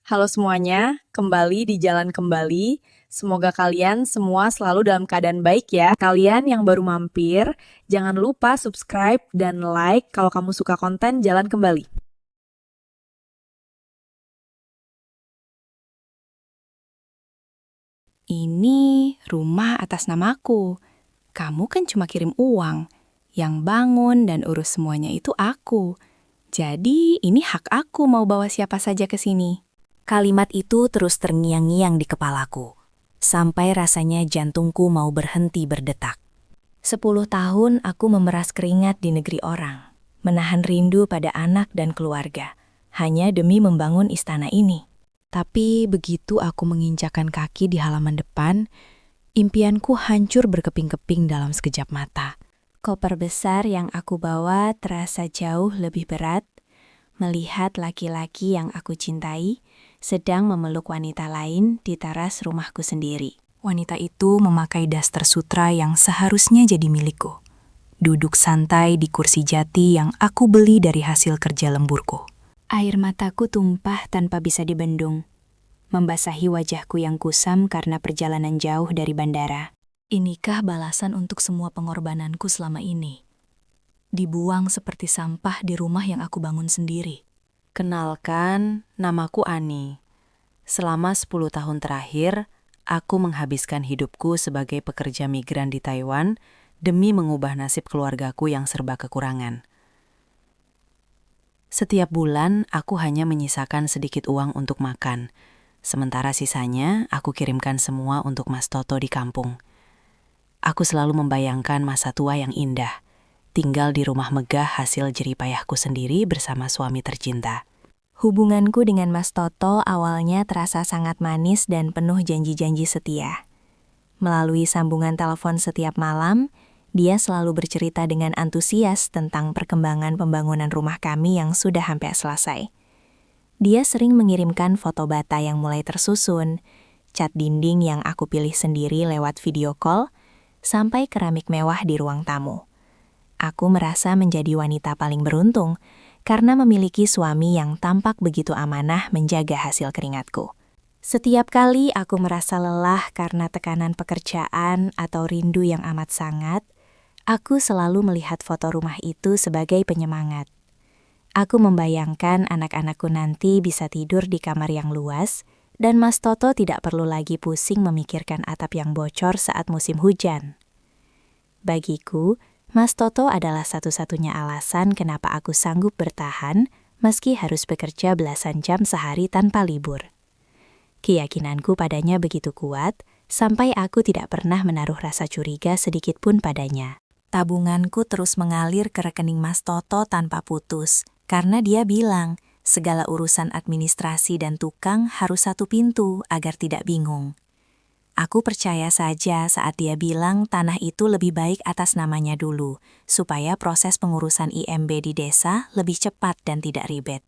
Halo semuanya, kembali di Jalan Kembali. Semoga kalian semua selalu dalam keadaan baik ya. Kalian yang baru mampir, jangan lupa subscribe dan like kalau kamu suka konten Jalan Kembali. Ini rumah atas namaku. Kamu kan cuma kirim uang. Yang bangun dan urus semuanya itu aku. Jadi ini hak aku mau bawa siapa saja ke sini. Kalimat itu terus terngiang-ngiang di kepalaku, sampai rasanya jantungku mau berhenti berdetak. 10 tahun aku memeras keringat di negeri orang, menahan rindu pada anak dan keluarga, hanya demi membangun istana ini. Tapi begitu aku menginjakan kaki di halaman depan, impianku hancur berkeping-keping dalam sekejap mata. Koper besar yang aku bawa terasa jauh lebih berat, melihat laki-laki yang aku cintai sedang memeluk wanita lain di teras rumahku sendiri. Wanita itu memakai daster sutra yang seharusnya jadi milikku. Duduk santai di kursi jati yang aku beli dari hasil kerja lemburku. Air mataku tumpah tanpa bisa dibendung, membasahi wajahku yang kusam karena perjalanan jauh dari bandara. Inikah balasan untuk semua pengorbananku selama ini? Dibuang seperti sampah di rumah yang aku bangun sendiri. Kenalkan, namaku Ani. Selama 10 tahun terakhir, aku menghabiskan hidupku sebagai pekerja migran di Taiwan demi mengubah nasib keluargaku yang serba kekurangan. Setiap bulan, aku hanya menyisakan sedikit uang untuk makan. Sementara sisanya, aku kirimkan semua untuk Mas Toto di kampung. Aku selalu membayangkan masa tua yang indah, tinggal di rumah megah hasil jeripayahku sendiri bersama suami tercinta. Hubunganku dengan Mas Toto awalnya terasa sangat manis dan penuh janji-janji setia. Melalui sambungan telepon setiap malam, dia selalu bercerita dengan antusias tentang perkembangan pembangunan rumah kami yang sudah hampir selesai. Dia sering mengirimkan foto bata yang mulai tersusun, cat dinding yang aku pilih sendiri lewat video call, sampai keramik mewah di ruang tamu. Aku merasa menjadi wanita paling beruntung karena memiliki suami yang tampak begitu amanah menjaga hasil keringatku. Setiap kali aku merasa lelah karena tekanan pekerjaan atau rindu yang amat sangat, aku selalu melihat foto rumah itu sebagai penyemangat. Aku membayangkan anak-anakku nanti bisa tidur di kamar yang luas, dan Mas Toto tidak perlu lagi pusing memikirkan atap yang bocor saat musim hujan. Bagiku, Mas Toto adalah satu-satunya alasan kenapa aku sanggup bertahan meski harus bekerja belasan jam sehari tanpa libur. Keyakinanku padanya begitu kuat, sampai aku tidak pernah menaruh rasa curiga sedikit pun padanya. Tabunganku terus mengalir ke rekening Mas Toto tanpa putus, karena dia bilang segala urusan administrasi dan tukang harus satu pintu agar tidak bingung. Aku percaya saja saat dia bilang tanah itu lebih baik atas namanya dulu, supaya proses pengurusan IMB di desa lebih cepat dan tidak ribet.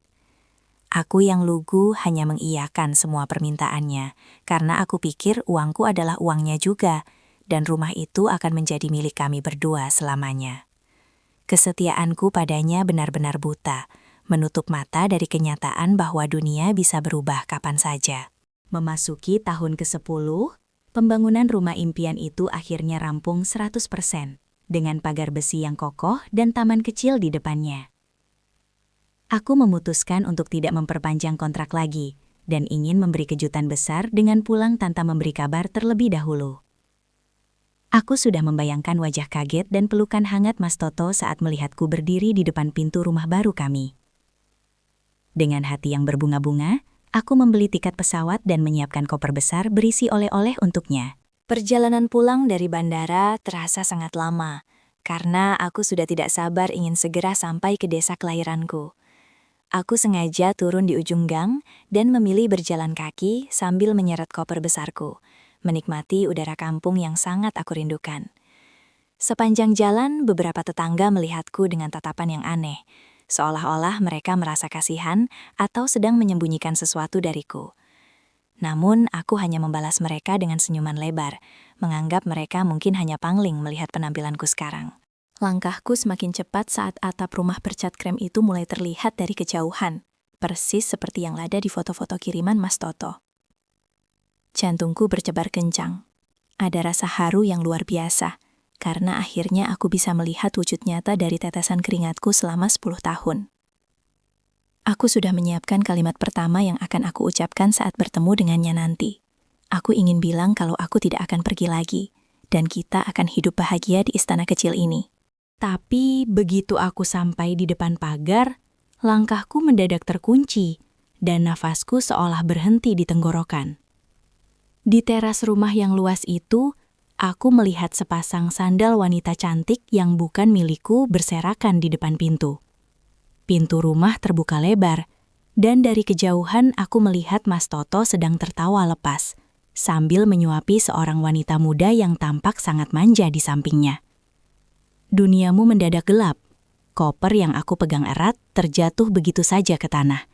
Aku yang lugu hanya mengiyakan semua permintaannya, karena aku pikir uangku adalah uangnya juga, dan rumah itu akan menjadi milik kami berdua selamanya. Kesetiaanku padanya benar-benar buta, menutup mata dari kenyataan bahwa dunia bisa berubah kapan saja. Memasuki tahun ke-10, pembangunan rumah impian itu akhirnya rampung 100%, dengan pagar besi yang kokoh dan taman kecil di depannya. Aku memutuskan untuk tidak memperpanjang kontrak lagi, dan ingin memberi kejutan besar dengan pulang tanpa memberi kabar terlebih dahulu. Aku sudah membayangkan wajah kaget dan pelukan hangat Mas Toto saat melihatku berdiri di depan pintu rumah baru kami. Dengan hati yang berbunga-bunga, aku membeli tiket pesawat dan menyiapkan koper besar berisi oleh-oleh untuknya. Perjalanan pulang dari bandara terasa sangat lama, karena aku sudah tidak sabar ingin segera sampai ke desa kelahiranku. Aku sengaja turun di ujung gang dan memilih berjalan kaki sambil menyeret koper besarku, menikmati udara kampung yang sangat aku rindukan. Sepanjang jalan, beberapa tetangga melihatku dengan tatapan yang aneh, seolah-olah mereka merasa kasihan atau sedang menyembunyikan sesuatu dariku. Namun, aku hanya membalas mereka dengan senyuman lebar, menganggap mereka mungkin hanya pangling melihat penampilanku sekarang. Langkahku semakin cepat saat atap rumah bercat krem itu mulai terlihat dari kejauhan. persis seperti yang ada di foto-foto kiriman Mas Toto. Jantungku bercebar kencang. Ada rasa haru yang luar biasa, karena akhirnya aku bisa melihat wujud nyata dari tetesan keringatku selama 10 tahun. Aku sudah menyiapkan kalimat pertama yang akan aku ucapkan saat bertemu dengannya nanti. Aku ingin bilang kalau aku tidak akan pergi lagi, dan kita akan hidup bahagia di istana kecil ini. Tapi begitu aku sampai di depan pagar, langkahku mendadak terkunci, dan nafasku seolah berhenti di tenggorokan. Di teras rumah yang luas itu, aku melihat sepasang sandal wanita cantik yang bukan milikku berserakan di depan pintu. Pintu rumah terbuka lebar, dan dari kejauhan aku melihat Mas Toto sedang tertawa lepas, sambil menyuapi seorang wanita muda yang tampak sangat manja di sampingnya. Duniamu mendadak gelap. Koper yang aku pegang erat terjatuh begitu saja ke tanah,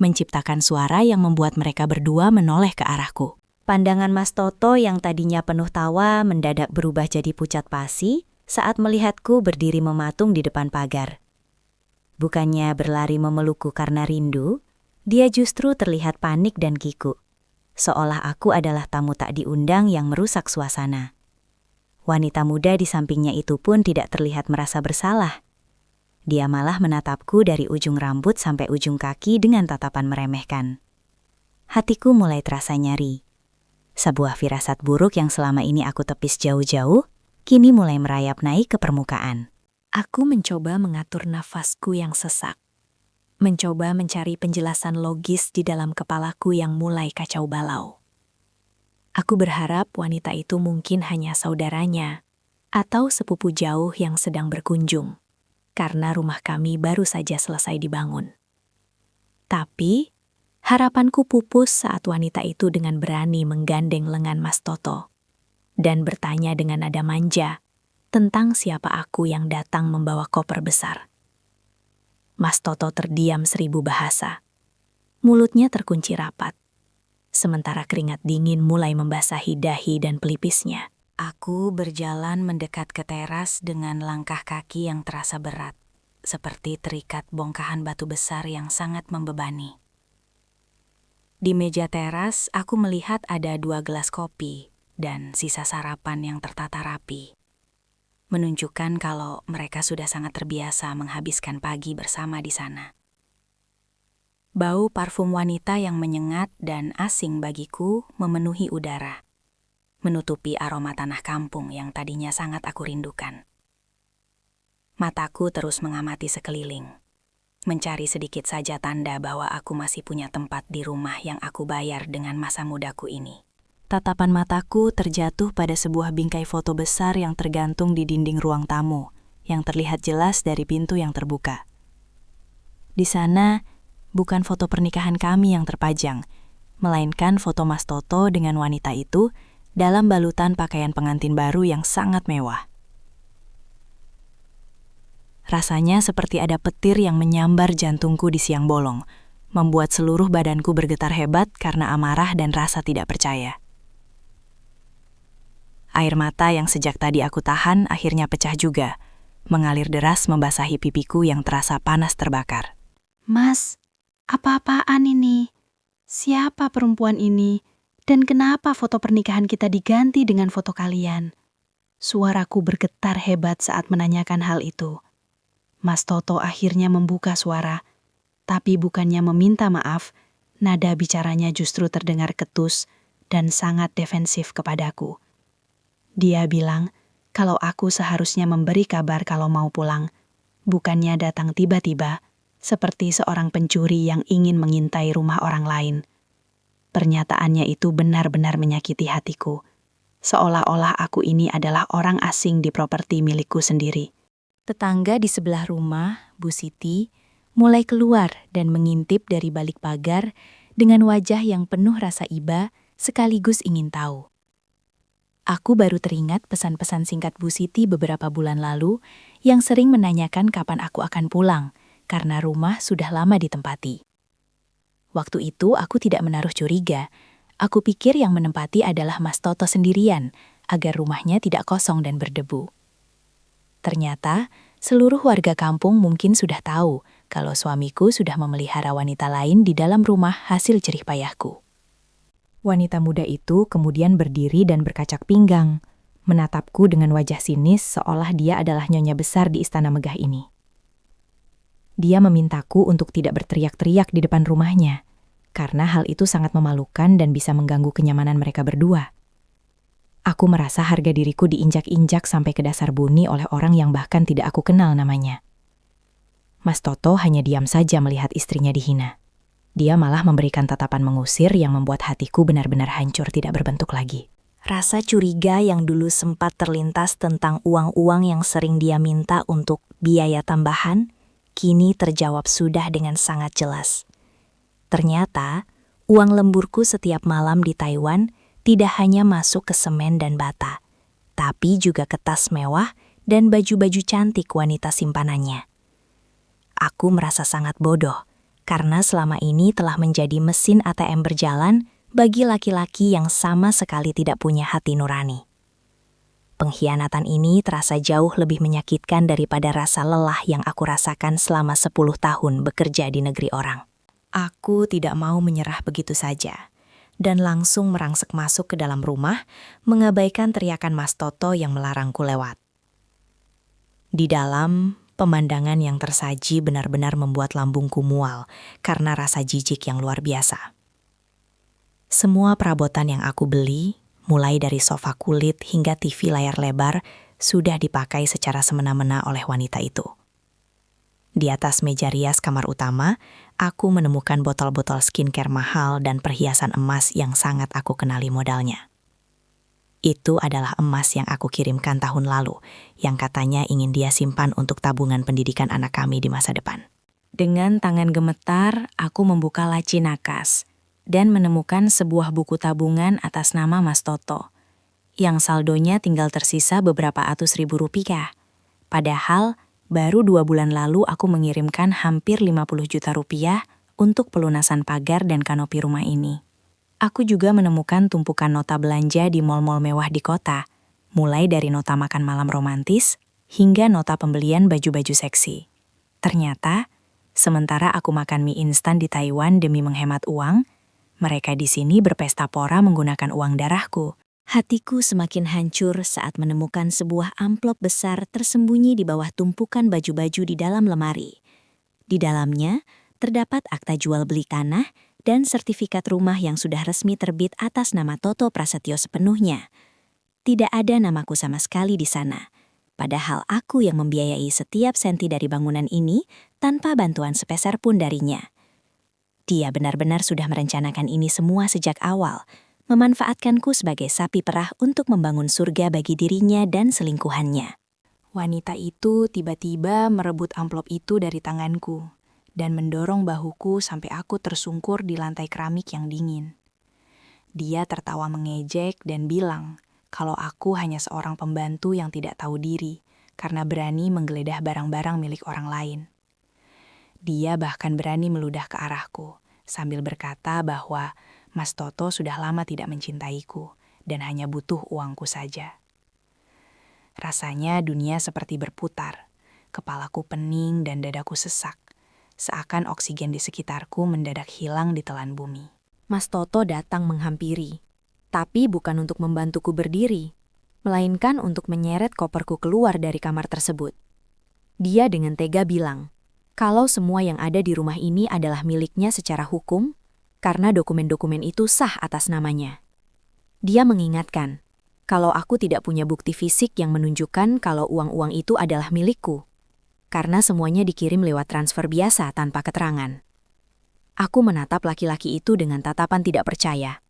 menciptakan suara yang membuat mereka berdua menoleh ke arahku. Pandangan Mas Toto yang tadinya penuh tawa mendadak berubah jadi pucat pasi saat melihatku berdiri mematung di depan pagar. Bukannya berlari memelukku karena rindu, dia justru terlihat panik dan kiku, seolah aku adalah tamu tak diundang yang merusak suasana. Wanita muda di sampingnya itu pun tidak terlihat merasa bersalah. Dia malah menatapku dari ujung rambut sampai ujung kaki dengan tatapan meremehkan. Hatiku mulai terasa nyeri. Sebuah firasat buruk yang selama ini aku tepis jauh-jauh, kini mulai merayap naik ke permukaan. Aku mencoba mengatur nafasku yang sesak. Mencoba mencari penjelasan logis di dalam kepalaku yang mulai kacau balau. Aku berharap wanita itu mungkin hanya saudaranya atau sepupu jauh yang sedang berkunjung, karena rumah kami baru saja selesai dibangun. Tapi harapanku pupus saat wanita itu dengan berani menggandeng lengan Mas Toto dan bertanya dengan nada manja tentang siapa aku yang datang membawa koper besar. Mas Toto terdiam 1000 bahasa. Mulutnya terkunci rapat, sementara keringat dingin mulai membasahi dahi dan pelipisnya. Aku berjalan mendekat ke teras dengan langkah kaki yang terasa berat, seperti terikat bongkahan batu besar yang sangat membebani. Di meja teras, aku melihat ada 2 gelas kopi dan sisa sarapan yang tertata rapi, menunjukkan kalau mereka sudah sangat terbiasa menghabiskan pagi bersama di sana. Bau parfum wanita yang menyengat dan asing bagiku memenuhi udara, menutupi aroma tanah kampung yang tadinya sangat aku rindukan. Mataku terus mengamati sekeliling, mencari sedikit saja tanda bahwa aku masih punya tempat di rumah yang aku bayar dengan masa mudaku ini. Tatapan mataku terjatuh pada sebuah bingkai foto besar yang tergantung di dinding ruang tamu, yang terlihat jelas dari pintu yang terbuka. Di sana, bukan foto pernikahan kami yang terpajang, melainkan foto Mas Toto dengan wanita itu dalam balutan pakaian pengantin baru yang sangat mewah. Rasanya seperti ada petir yang menyambar jantungku di siang bolong, membuat seluruh badanku bergetar hebat karena amarah dan rasa tidak percaya. Air mata yang sejak tadi aku tahan akhirnya pecah juga, mengalir deras membasahi pipiku yang terasa panas terbakar. Mas, apa-apaan ini? Siapa perempuan ini? Dan kenapa foto pernikahan kita diganti dengan foto kalian? Suaraku bergetar hebat saat menanyakan hal itu. Mas Toto akhirnya membuka suara, tapi bukannya meminta maaf, nada bicaranya justru terdengar ketus dan sangat defensif kepadaku. Dia bilang kalau aku seharusnya memberi kabar kalau mau pulang, bukannya datang tiba-tiba, seperti seorang pencuri yang ingin mengintai rumah orang lain. Pernyataannya itu benar-benar menyakiti hatiku, seolah-olah aku ini adalah orang asing di properti milikku sendiri. Tetangga di sebelah rumah, Bu Siti, mulai keluar dan mengintip dari balik pagar dengan wajah yang penuh rasa iba sekaligus ingin tahu. Aku baru teringat pesan-pesan singkat Bu Siti beberapa bulan lalu yang sering menanyakan kapan aku akan pulang karena rumah sudah lama ditempati. Waktu itu aku tidak menaruh curiga. Aku pikir yang menempati adalah Mas Toto sendirian agar rumahnya tidak kosong dan berdebu. Ternyata, seluruh warga kampung mungkin sudah tahu kalau suamiku sudah memelihara wanita lain di dalam rumah hasil jerih payahku. Wanita muda itu kemudian berdiri dan berkacak pinggang, menatapku dengan wajah sinis seolah dia adalah nyonya besar di istana megah ini. Dia memintaku untuk tidak berteriak-teriak di depan rumahnya, karena hal itu sangat memalukan dan bisa mengganggu kenyamanan mereka berdua. Aku merasa harga diriku diinjak-injak sampai ke dasar bumi oleh orang yang bahkan tidak aku kenal namanya. Mas Toto hanya diam saja melihat istrinya dihina. Dia malah memberikan tatapan mengusir yang membuat hatiku benar-benar hancur tidak berbentuk lagi. Rasa curiga yang dulu sempat terlintas tentang uang-uang yang sering dia minta untuk biaya tambahan, kini terjawab sudah dengan sangat jelas. Ternyata, uang lemburku setiap malam di Taiwan tidak hanya masuk ke semen dan bata, tapi juga ke tas mewah dan baju-baju cantik wanita simpanannya. Aku merasa sangat bodoh, karena selama ini telah menjadi mesin ATM berjalan bagi laki-laki yang sama sekali tidak punya hati nurani. Pengkhianatan ini terasa jauh lebih menyakitkan daripada rasa lelah yang aku rasakan selama 10 tahun bekerja di negeri orang. Aku tidak mau menyerah begitu saja, dan langsung merangsek masuk ke dalam rumah, mengabaikan teriakan Mas Toto yang melarangku lewat. Di dalam, pemandangan yang tersaji benar-benar membuat lambungku mual karena rasa jijik yang luar biasa. Semua perabotan yang aku beli, mulai dari sofa kulit hingga TV layar lebar, sudah dipakai secara semena-mena oleh wanita itu. Di atas meja rias kamar utama, aku menemukan botol-botol skincare mahal dan perhiasan emas yang sangat aku kenali modalnya. Itu adalah emas yang aku kirimkan tahun lalu, yang katanya ingin dia simpan untuk tabungan pendidikan anak kami di masa depan. Dengan tangan gemetar, aku membuka laci nakas dan menemukan sebuah buku tabungan atas nama Mas Toto, yang saldonya tinggal tersisa beberapa ratus ribu rupiah. Padahal, baru 2 bulan lalu aku mengirimkan hampir 50 juta rupiah untuk pelunasan pagar dan kanopi rumah ini. Aku juga menemukan tumpukan nota belanja di mal-mal mewah di kota, mulai dari nota makan malam romantis hingga nota pembelian baju-baju seksi. Ternyata, sementara aku makan mie instan di Taiwan demi menghemat uang, mereka di sini berpesta pora menggunakan uang darahku. Hatiku semakin hancur saat menemukan sebuah amplop besar tersembunyi di bawah tumpukan baju-baju di dalam lemari. Di dalamnya, terdapat akta jual beli tanah dan sertifikat rumah yang sudah resmi terbit atas nama Toto Prasetyo sepenuhnya. Tidak ada namaku sama sekali di sana, padahal aku yang membiayai setiap senti dari bangunan ini tanpa bantuan sepeser pun darinya. Dia benar-benar sudah merencanakan ini semua sejak awal, memanfaatkanku sebagai sapi perah untuk membangun surga bagi dirinya dan selingkuhannya. Wanita itu tiba-tiba merebut amplop itu dari tanganku dan mendorong bahuku sampai aku tersungkur di lantai keramik yang dingin. Dia tertawa mengejek dan bilang kalau aku hanya seorang pembantu yang tidak tahu diri karena berani menggeledah barang-barang milik orang lain. Dia bahkan berani meludah ke arahku sambil berkata bahwa Mas Toto sudah lama tidak mencintaiku dan hanya butuh uangku saja. Rasanya dunia seperti berputar, kepalaku pening dan dadaku sesak, seakan oksigen di sekitarku mendadak hilang di telan bumi. Mas Toto datang menghampiri, tapi bukan untuk membantuku berdiri, melainkan untuk menyeret koperku keluar dari kamar tersebut. Dia dengan tega bilang, kalau semua yang ada di rumah ini adalah miliknya secara hukum, karena dokumen-dokumen itu sah atas namanya. Dia mengingatkan, kalau aku tidak punya bukti fisik yang menunjukkan kalau uang-uang itu adalah milikku, karena semuanya dikirim lewat transfer biasa tanpa keterangan. Aku menatap laki-laki itu dengan tatapan tidak percaya.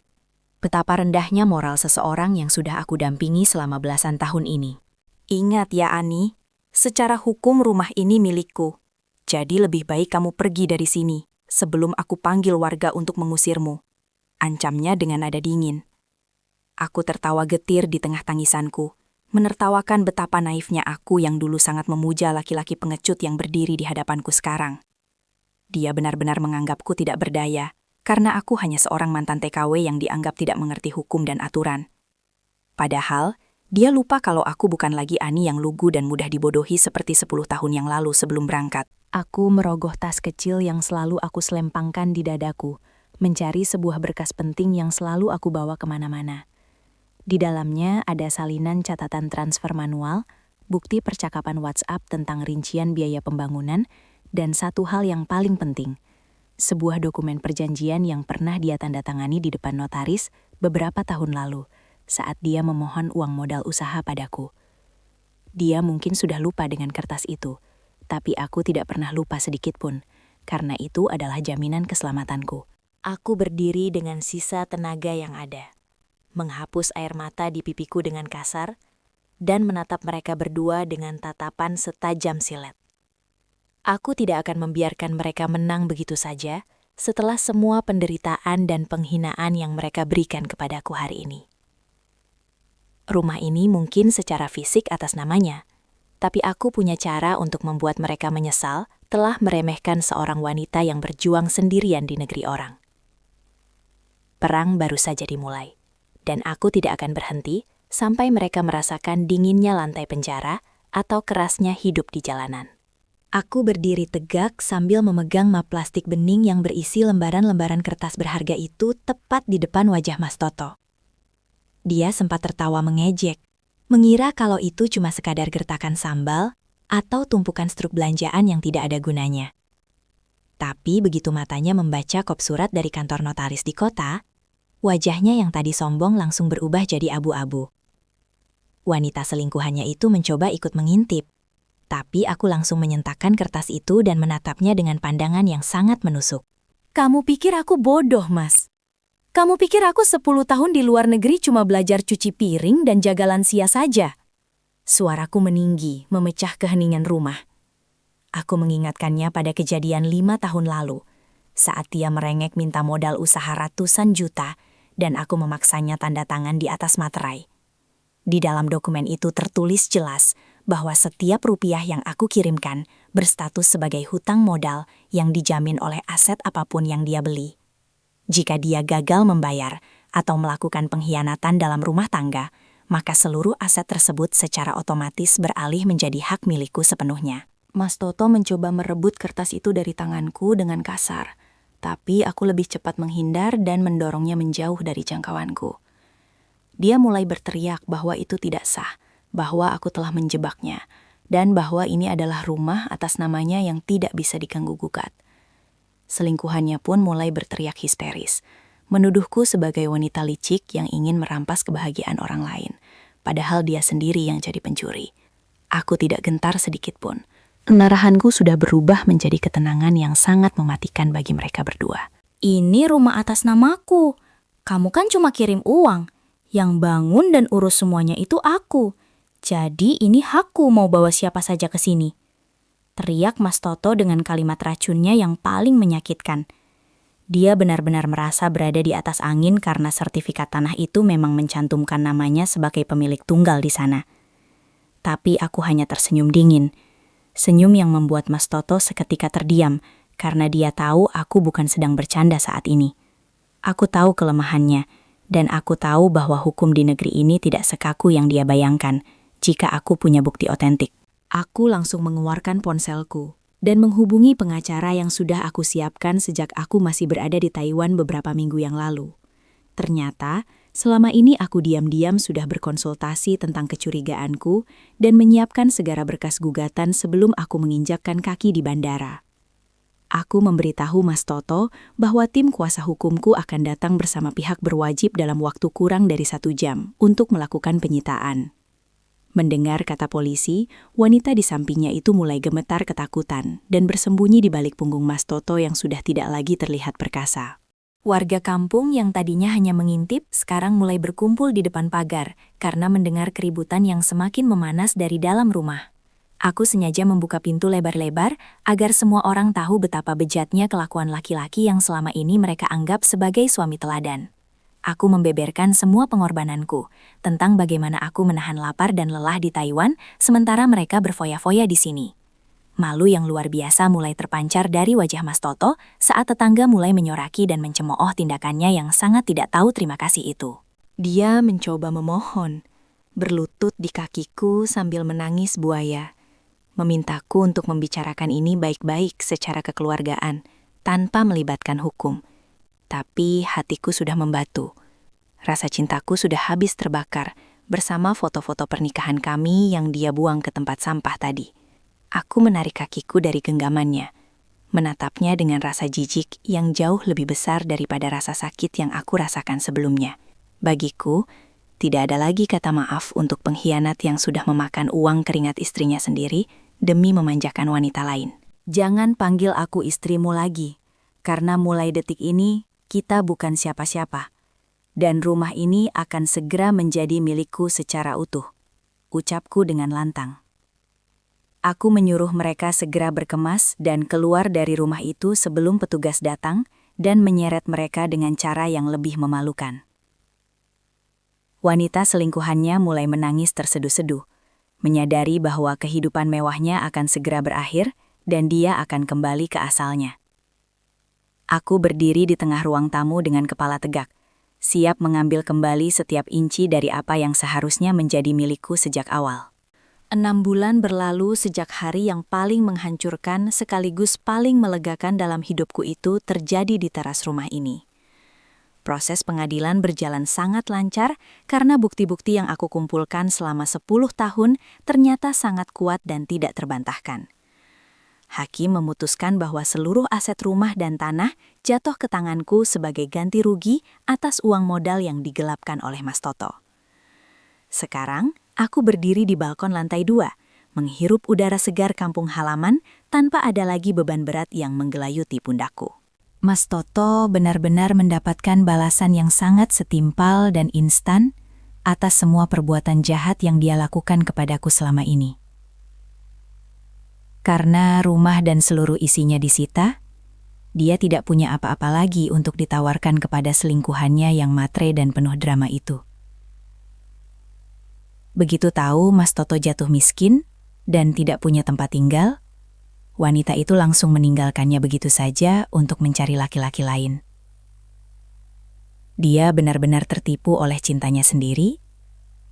Betapa rendahnya moral seseorang yang sudah aku dampingi selama belasan tahun ini. Ingat ya Ani, secara hukum rumah ini milikku. Jadi lebih baik kamu pergi dari sini sebelum aku panggil warga untuk mengusirmu. Ancamnya dengan nada dingin. Aku tertawa getir di tengah tangisanku, menertawakan betapa naifnya aku yang dulu sangat memuja laki-laki pengecut yang berdiri di hadapanku sekarang. Dia benar-benar menganggapku tidak berdaya, karena aku hanya seorang mantan TKW yang dianggap tidak mengerti hukum dan aturan. Padahal, dia lupa kalau aku bukan lagi Ani yang lugu dan mudah dibodohi seperti 10 tahun yang lalu sebelum berangkat. Aku merogoh tas kecil yang selalu aku selempangkan di dadaku, mencari sebuah berkas penting yang selalu aku bawa kemana-mana. Di dalamnya ada salinan catatan transfer manual, bukti percakapan WhatsApp tentang rincian biaya pembangunan, dan satu hal yang paling penting, sebuah dokumen perjanjian yang pernah dia tanda tangani di depan notaris beberapa tahun lalu, saat dia memohon uang modal usaha padaku. Dia mungkin sudah lupa dengan kertas itu, tapi aku tidak pernah lupa sedikit pun, karena itu adalah jaminan keselamatanku. Aku berdiri dengan sisa tenaga yang ada, menghapus air mata di pipiku dengan kasar, dan menatap mereka berdua dengan tatapan setajam silet. Aku tidak akan membiarkan mereka menang begitu saja setelah semua penderitaan dan penghinaan yang mereka berikan kepadaku hari ini. Rumah ini mungkin secara fisik atas namanya, tapi aku punya cara untuk membuat mereka menyesal telah meremehkan seorang wanita yang berjuang sendirian di negeri orang. Perang baru saja dimulai, dan aku tidak akan berhenti sampai mereka merasakan dinginnya lantai penjara atau kerasnya hidup di jalanan. Aku berdiri tegak sambil memegang map plastik bening yang berisi lembaran-lembaran kertas berharga itu tepat di depan wajah Mas Toto. Dia sempat tertawa mengejek, mengira kalau itu cuma sekadar gertakan sambal atau tumpukan struk belanjaan yang tidak ada gunanya. Tapi begitu matanya membaca kop surat dari kantor notaris di kota, wajahnya yang tadi sombong langsung berubah jadi abu-abu. Wanita selingkuhannya itu mencoba ikut mengintip, tapi aku langsung menyentakkan kertas itu dan menatapnya dengan pandangan yang sangat menusuk. Kamu pikir aku bodoh, Mas? Kamu pikir aku 10 tahun di luar negeri cuma belajar cuci piring dan jaga lansia saja? Suaraku meninggi, memecah keheningan rumah. Aku mengingatkannya pada kejadian 5 tahun lalu, saat dia merengek minta modal usaha ratusan juta dan aku memaksanya tanda tangan di atas materai. Di dalam dokumen itu tertulis jelas bahwa setiap rupiah yang aku kirimkan berstatus sebagai hutang modal yang dijamin oleh aset apapun yang dia beli. Jika dia gagal membayar atau melakukan pengkhianatan dalam rumah tangga, maka seluruh aset tersebut secara otomatis beralih menjadi hak milikku sepenuhnya. Mas Toto mencoba merebut kertas itu dari tanganku dengan kasar, tapi aku lebih cepat menghindar dan mendorongnya menjauh dari jangkauanku. Dia mulai berteriak bahwa itu tidak sah, bahwa aku telah menjebaknya, dan bahwa ini adalah rumah atas namanya yang tidak bisa diganggu-gugat. Selingkuhannya pun mulai berteriak histeris, menuduhku sebagai wanita licik yang ingin merampas kebahagiaan orang lain, padahal dia sendiri yang jadi pencuri. Aku tidak gentar sedikit pun. Penerahanku sudah berubah menjadi ketenangan yang sangat mematikan bagi mereka berdua. Ini rumah atas namaku. Kamu kan cuma kirim uang. Yang bangun dan urus semuanya itu aku. Jadi ini hakku mau bawa siapa saja ke sini. Teriak Mas Toto dengan kalimat racunnya yang paling menyakitkan. Dia benar-benar merasa berada di atas angin karena sertifikat tanah itu memang mencantumkan namanya sebagai pemilik tunggal di sana. Tapi aku hanya tersenyum dingin. Senyum yang membuat Mas Toto seketika terdiam karena dia tahu aku bukan sedang bercanda saat ini. Aku tahu kelemahannya. Dan aku tahu bahwa hukum di negeri ini tidak sekaku yang dia bayangkan jika aku punya bukti otentik. Aku langsung mengeluarkan ponselku dan menghubungi pengacara yang sudah aku siapkan sejak aku masih berada di Taiwan beberapa minggu yang lalu. Ternyata, selama ini aku diam-diam sudah berkonsultasi tentang kecurigaanku dan menyiapkan segala berkas gugatan sebelum aku menginjakkan kaki di bandara. Aku memberitahu Mas Toto bahwa tim kuasa hukumku akan datang bersama pihak berwajib dalam waktu kurang dari 1 jam untuk melakukan penyitaan. Mendengar kata polisi, wanita di sampingnya itu mulai gemetar ketakutan dan bersembunyi di balik punggung Mas Toto yang sudah tidak lagi terlihat perkasa. Warga kampung yang tadinya hanya mengintip sekarang mulai berkumpul di depan pagar karena mendengar keributan yang semakin memanas dari dalam rumah. Aku sengaja membuka pintu lebar-lebar agar semua orang tahu betapa bejatnya kelakuan laki-laki yang selama ini mereka anggap sebagai suami teladan. Aku membeberkan semua pengorbananku tentang bagaimana aku menahan lapar dan lelah di Taiwan sementara mereka berfoya-foya di sini. Malu yang luar biasa mulai terpancar dari wajah Mas Toto saat tetangga mulai menyoraki dan mencemooh tindakannya yang sangat tidak tahu terima kasih itu. Dia mencoba memohon, berlutut di kakiku sambil menangis buaya. memintaku untuk membicarakan ini baik-baik secara kekeluargaan, tanpa melibatkan hukum. Tapi hatiku sudah membatu. Rasa cintaku sudah habis terbakar bersama foto-foto pernikahan kami yang dia buang ke tempat sampah tadi. Aku menarik kakiku dari genggamannya, menatapnya dengan rasa jijik yang jauh lebih besar daripada rasa sakit yang aku rasakan sebelumnya. Bagiku, tidak ada lagi kata maaf untuk pengkhianat yang sudah memakan uang keringat istrinya sendiri demi memanjakan wanita lain. Jangan panggil aku istrimu lagi, karena mulai detik ini kita bukan siapa-siapa. Dan rumah ini akan segera menjadi milikku secara utuh, ucapku dengan lantang. Aku menyuruh mereka segera berkemas dan keluar dari rumah itu sebelum petugas datang dan menyeret mereka dengan cara yang lebih memalukan. Wanita selingkuhannya mulai menangis terseduh-seduh, menyadari bahwa kehidupan mewahnya akan segera berakhir dan dia akan kembali ke asalnya. Aku berdiri di tengah ruang tamu dengan kepala tegak, siap mengambil kembali setiap inci dari apa yang seharusnya menjadi milikku sejak awal. 6 bulan berlalu sejak hari yang paling menghancurkan sekaligus paling melegakan dalam hidupku itu terjadi di teras rumah ini. Proses pengadilan berjalan sangat lancar karena bukti-bukti yang aku kumpulkan selama 10 tahun ternyata sangat kuat dan tidak terbantahkan. Hakim memutuskan bahwa seluruh aset rumah dan tanah jatuh ke tanganku sebagai ganti rugi atas uang modal yang digelapkan oleh Mas Toto. Sekarang, aku berdiri di balkon lantai 2, menghirup udara segar kampung halaman tanpa ada lagi beban berat yang menggelayuti pundakku. Mas Toto benar-benar mendapatkan balasan yang sangat setimpal dan instan atas semua perbuatan jahat yang dia lakukan kepadaku selama ini. Karena rumah dan seluruh isinya disita, dia tidak punya apa-apa lagi untuk ditawarkan kepada selingkuhannya yang matre dan penuh drama itu. Begitu tahu Mas Toto jatuh miskin dan tidak punya tempat tinggal, wanita itu langsung meninggalkannya begitu saja untuk mencari laki-laki lain. Dia benar-benar tertipu oleh cintanya sendiri,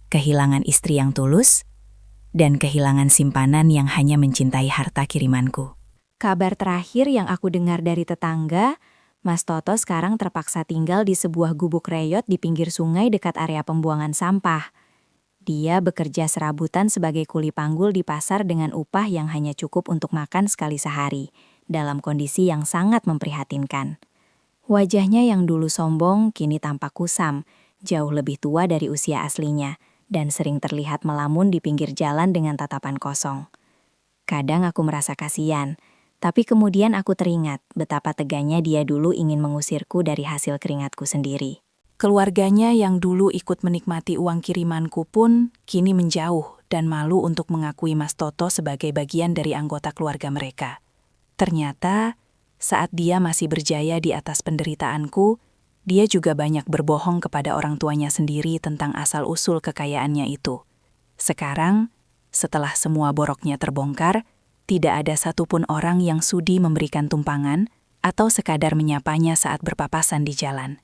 kehilangan istri yang tulus, dan kehilangan simpanan yang hanya mencintai harta kirimanku. Kabar terakhir yang aku dengar dari tetangga, Mas Toto sekarang terpaksa tinggal di sebuah gubuk reyot di pinggir sungai dekat area pembuangan sampah. Dia bekerja serabutan sebagai kuli panggul di pasar dengan upah yang hanya cukup untuk makan sekali sehari, dalam kondisi yang sangat memprihatinkan. Wajahnya yang dulu sombong kini tampak kusam, jauh lebih tua dari usia aslinya, dan sering terlihat melamun di pinggir jalan dengan tatapan kosong. Kadang aku merasa kasihan, tapi kemudian aku teringat betapa teganya dia dulu ingin mengusirku dari hasil keringatku sendiri. Keluarganya yang dulu ikut menikmati uang kirimanku pun kini menjauh dan malu untuk mengakui Mas Toto sebagai bagian dari anggota keluarga mereka. Ternyata, saat dia masih berjaya di atas penderitaanku, dia juga banyak berbohong kepada orang tuanya sendiri tentang asal-usul kekayaannya itu. Sekarang, setelah semua boroknya terbongkar, tidak ada satupun orang yang sudi memberikan tumpangan atau sekadar menyapanya saat berpapasan di jalan.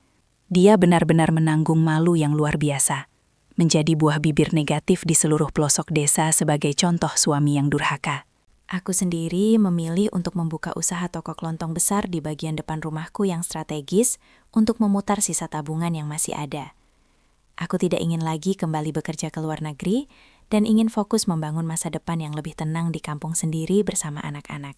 Dia benar-benar menanggung malu yang luar biasa, menjadi buah bibir negatif di seluruh pelosok desa sebagai contoh suami yang durhaka. Aku sendiri memilih untuk membuka usaha toko kelontong besar di bagian depan rumahku yang strategis untuk memutar sisa tabungan yang masih ada. Aku tidak ingin lagi kembali bekerja ke luar negeri dan ingin fokus membangun masa depan yang lebih tenang di kampung sendiri bersama anak-anak.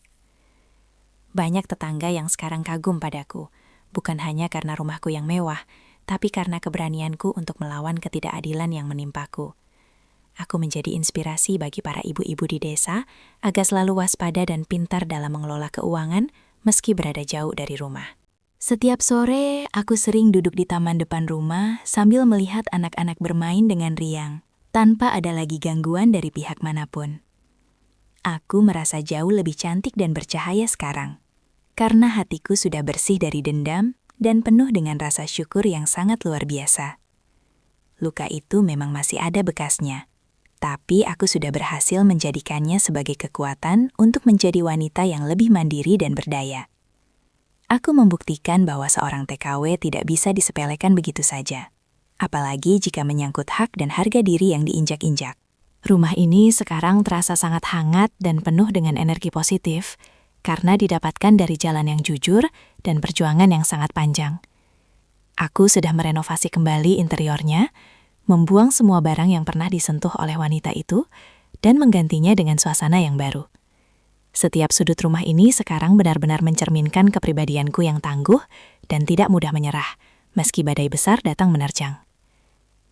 Banyak tetangga yang sekarang kagum padaku, bukan hanya karena rumahku yang mewah, tapi karena keberanianku untuk melawan ketidakadilan yang menimpaku. Aku menjadi inspirasi bagi para ibu-ibu di desa agar selalu waspada dan pintar dalam mengelola keuangan meski berada jauh dari rumah. Setiap sore, aku sering duduk di taman depan rumah sambil melihat anak-anak bermain dengan riang, tanpa ada lagi gangguan dari pihak manapun. Aku merasa jauh lebih cantik dan bercahaya sekarang, karena hatiku sudah bersih dari dendam dan penuh dengan rasa syukur yang sangat luar biasa. Luka itu memang masih ada bekasnya, tapi aku sudah berhasil menjadikannya sebagai kekuatan untuk menjadi wanita yang lebih mandiri dan berdaya. Aku membuktikan bahwa seorang TKW tidak bisa disepelekan begitu saja, apalagi jika menyangkut hak dan harga diri yang diinjak-injak. Rumah ini sekarang terasa sangat hangat dan penuh dengan energi positif karena didapatkan dari jalan yang jujur dan perjuangan yang sangat panjang. Aku sudah merenovasi kembali interiornya, membuang semua barang yang pernah disentuh oleh wanita itu, dan menggantinya dengan suasana yang baru. Setiap sudut rumah ini sekarang benar-benar mencerminkan kepribadianku yang tangguh dan tidak mudah menyerah, meski badai besar datang menerjang.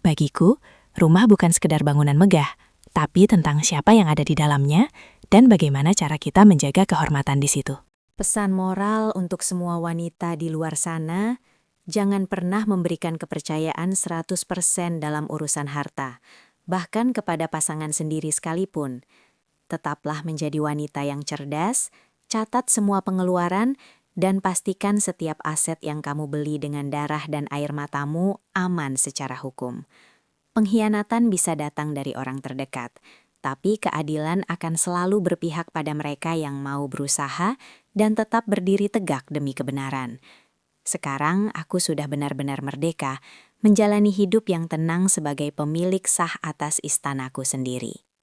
Bagiku, rumah bukan sekedar bangunan megah, tapi tentang siapa yang ada di dalamnya dan bagaimana cara kita menjaga kehormatan di situ. Pesan moral untuk semua wanita di luar sana, jangan pernah memberikan kepercayaan 100% dalam urusan harta, bahkan kepada pasangan sendiri sekalipun. Tetaplah menjadi wanita yang cerdas, catat semua pengeluaran, dan pastikan setiap aset yang kamu beli dengan darah dan air matamu aman secara hukum. Pengkhianatan bisa datang dari orang terdekat, tapi keadilan akan selalu berpihak pada mereka yang mau berusaha dan tetap berdiri tegak demi kebenaran. Sekarang aku sudah benar-benar merdeka, menjalani hidup yang tenang sebagai pemilik sah atas istanaku sendiri.